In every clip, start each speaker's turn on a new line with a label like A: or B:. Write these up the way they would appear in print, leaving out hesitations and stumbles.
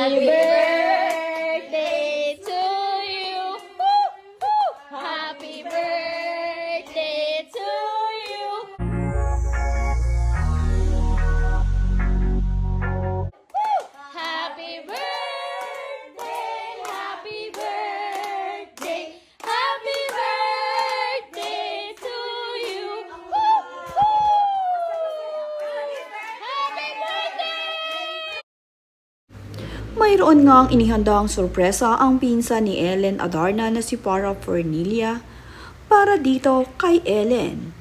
A: Happy birthday to you. Woo! Woo! Happy birthday to you. Woo! Happy birthday. Happy birthday. Happy birthday to you. Woo! Woo! Happy birthday.
B: Mayroon ngang inihandang sorpresa ang pinsan ni Ellen Adarna na si Farah Fernilla para dito kay Ellen.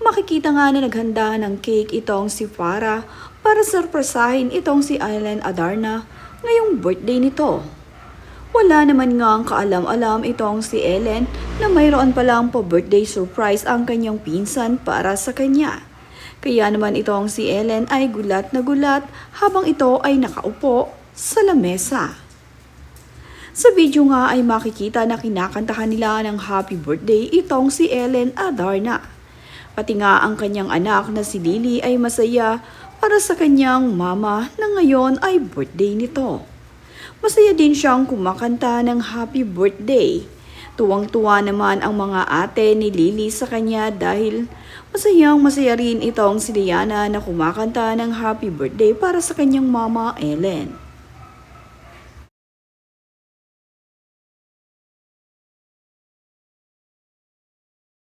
B: Makikita nga na naghanda ng cake itong si Farah para sorpresahin itong si Ellen Adarna ngayong birthday nito. Wala naman ngang kaalam-alam itong si Ellen na mayroon palang pa-birthday surprise ang kanyang pinsan para sa kanya. Kaya naman itong si Ellen ay gulat na gulat habang ito ay nakaupo sa lamesa. Sa video nga ay makikita na kinakantahan nila ng happy birthday itong si Ellen Adarna. Pati nga ang kanyang anak na si Lily ay masaya para sa kanyang mama na ngayon ay birthday nito. Masaya din siyang kumakanta ng happy birthday. Tuwang-tuwa naman ang mga ate ni Lily sa kanya dahil masaya rin itong si Liana na kumakanta ng happy birthday para sa kanyang mama Ellen.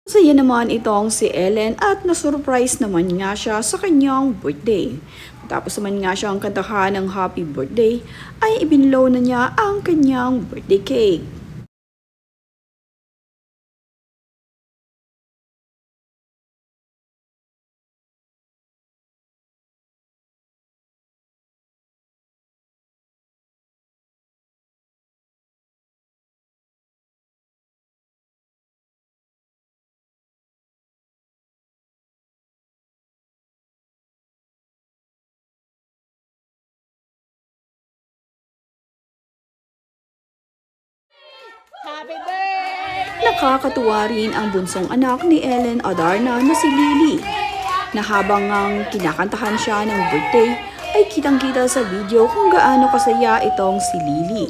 B: Masaya naman itong si Ellen at na-surprise naman nga siya sa kanyang birthday. Tapos naman nga siyang kantahan ng happy birthday ay ibinlow na niya ang kanyang birthday cake.
A: Happy birthday!
B: Nakakatuwa rin ang bunsong anak ni Ellen Adarna na si Lily, na habang ang kinakantahan siya ng birthday ay kitang-kita sa video kung gaano kasaya itong si Lily.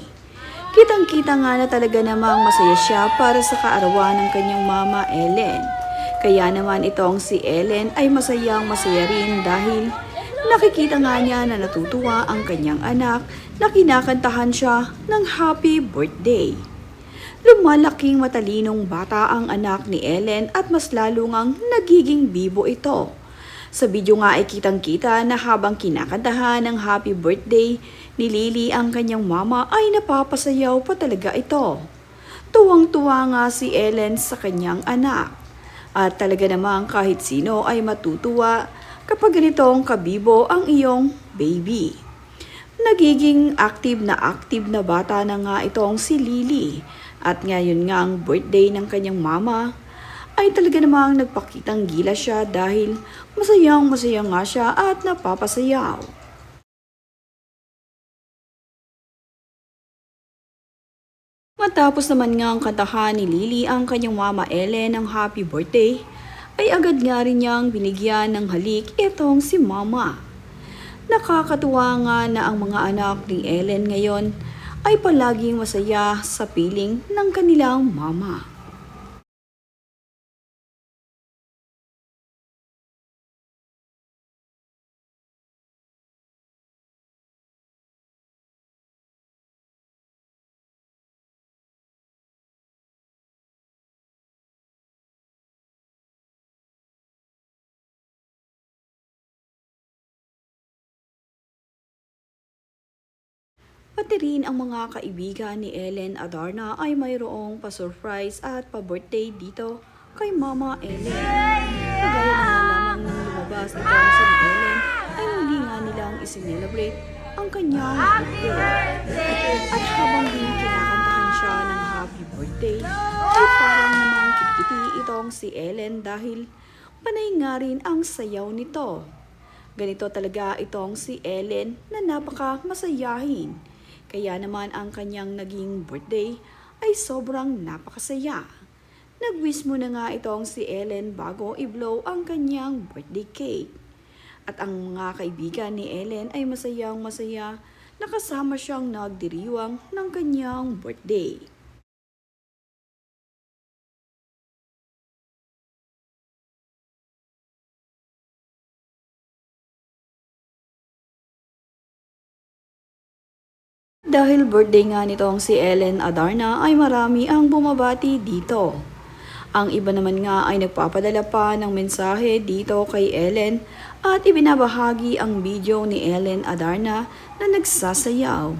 B: Kitang-kita nga na talaga namang masaya siya para sa kaarawan ng kanyang mama Ellen. Kaya naman itong si Ellen ay masaya rin dahil nakikita nga niya na natutuwa ang kanyang anak na kinakantahan siya ng happy birthday. Lumalaking matalinong bata ang anak ni Ellen at mas lalo ngang nagiging bibo ito. Sa video nga ay kitang-kita na habang kinakantahan ng happy birthday ni Lily ang kanyang mama ay napapasayaw pa talaga ito. Tuwang-tuwa nga si Ellen sa kanyang anak. At talaga namang kahit sino ay matutuwa kapag ganitong kabibo ang iyong baby. Nagiging active na bata na nga itong si Lily. At ngayon nga ang birthday ng kanyang mama ay talaga namang nagpakitang gila siya dahil masaya nga siya at napapasayaw. Matapos naman nga ang kantahan ni Lily ang kanyang mama Ellen ng happy birthday, ay agad nga rin niyang binigyan ng halik itong si mama. Nakakatuwa nga na ang mga anak ni Ellen ngayon ay palaging masaya sa piling ng kanilang mama. Pati rin ang mga kaibigan ni Ellen Adarna ay mayroong pa-surprise at pa-birthday dito kay Mama Ellen. Kagaya na lamang nang lumabas itong si Ellen ay muli nga nilang isinelebrate ang kanyang birthday. At habang din kinakantahan siya ng happy birthday, ay parang namang kitkiti itong si Ellen dahil panay nga rin ang sayaw nito. Ganito talaga itong si Ellen na napaka masayahin. Kaya naman ang kanyang naging birthday ay sobrang napakasaya. Nag-wish muna nga itong si Ellen bago i-blow ang kanyang birthday cake. At ang mga kaibigan ni Ellen ay masayang-masaya na nakasama siyang nagdiriwang ng kanyang birthday. Dahil birthday nga nitong si Ellen Adarna ay marami ang bumabati dito. Ang iba naman nga ay nagpapadala pa ng mensahe dito kay Ellen at ibinabahagi ang video ni Ellen Adarna na nagsasayaw.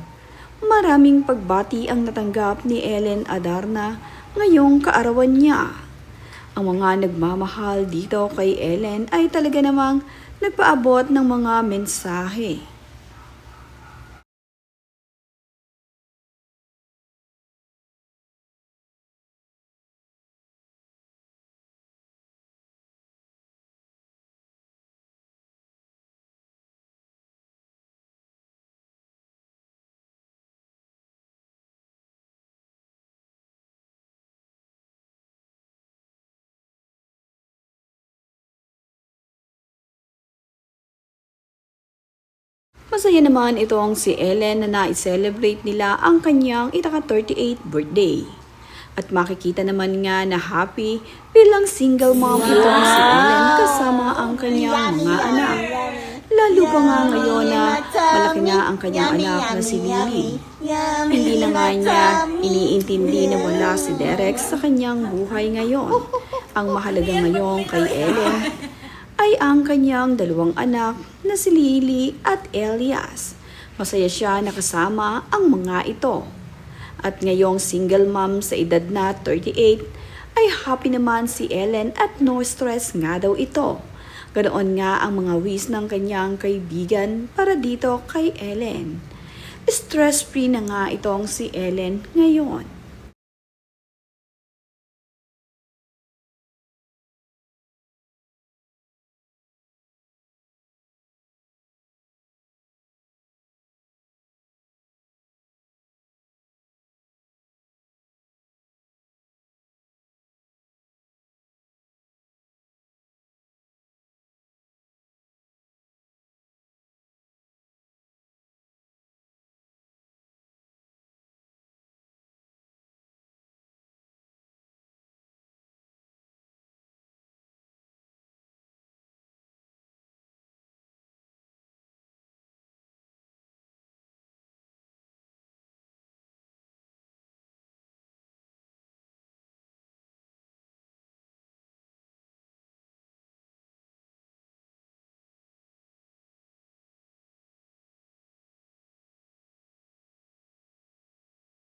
B: Maraming pagbati ang natanggap ni Ellen Adarna ngayong kaarawan niya. Ang mga nagmamahal dito kay Ellen ay talaga namang nagpaabot ng mga mensahe. Masaya naman itong si Ellen na na-celebrate nila ang kanyang ika-38 birthday. At makikita naman nga na happy bilang single mom itong si Ellen kasama ang kanyang mga anak. Lalo pa nga ngayon na malaki na ang kanyang anak na si Lily. Hindi na nga niya iniintindi na wala si Derek sa kanyang buhay ngayon. Ang mahalaga ngayon kay Ellen ay ang kanyang dalawang anak na si Lily at Elias. Masaya siya na kasama ang mga ito. At ngayong single mom sa edad na 38 ay happy naman si Ellen at no stress nga daw ito. Ganoon nga ang mga wish ng kanyang kaibigan para dito kay Ellen. Stress-free na nga itong si Ellen ngayon.